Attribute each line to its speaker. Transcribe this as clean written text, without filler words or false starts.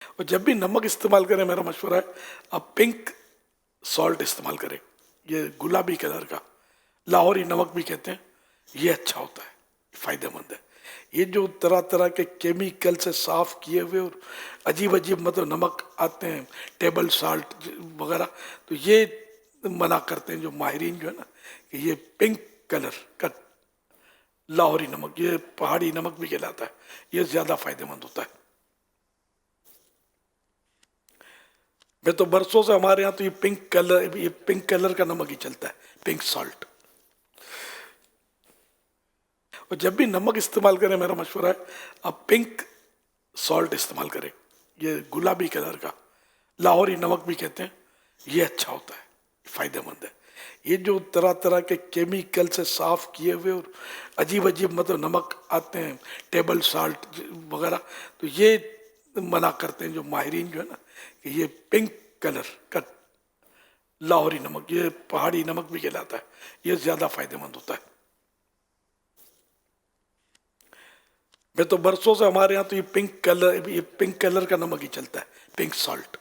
Speaker 1: اور جب بھی نمک استعمال کریں میرا مشورہ ہے آپ پنک سالٹ استعمال کریں، یہ گلابی کلر کا لاہوری نمک بھی کہتے ہیں، یہ اچھا ہوتا ہے، فائدہ مند ہے۔ یہ جو طرح طرح کے کیمیکل سے صاف کیے ہوئے اور عجیب عجیب مطلب نمک آتے ہیں ٹیبل سالٹ وغیرہ، تو یہ منع کرتے ہیں جو ماہرین جو ہے نا کہ یہ پنک کلر کا لاہوری نمک، یہ پہاڑی نمک بھی کہلاتا ہے، یہ زیادہ فائدہ مند ہوتا ہے۔ میں تو برسوں سے ہمارے ہاں تو یہ پنک کلر کا نمک ہی چلتا ہے، پنک سالٹ۔ اور جب بھی نمک استعمال کریں میرا مشورہ ہے آپ پنک سالٹ استعمال کریں، یہ گلابی کلر کا لاہوری نمک بھی کہتے ہیں، یہ اچھا ہوتا ہے، فائدہ مند ہے۔ یہ جو طرح طرح کے کیمیکل سے صاف کیے ہوئے اور عجیب عجیب مطلب نمک آتے ہیں ٹیبل سالٹ وغیرہ، تو یہ منع کرتے ہیں جو ماہرین جو ہے نا کہ یہ پنک کلر کا لاہوری نمک، یہ پہاڑی نمک بھی کہلاتا ہے، یہ زیادہ فائدہ مند ہوتا ہے۔ میں تو برسوں سے ہمارے ہاں تو یہ پنک کلر کا نمک ہی چلتا ہے، پنک سالٹ۔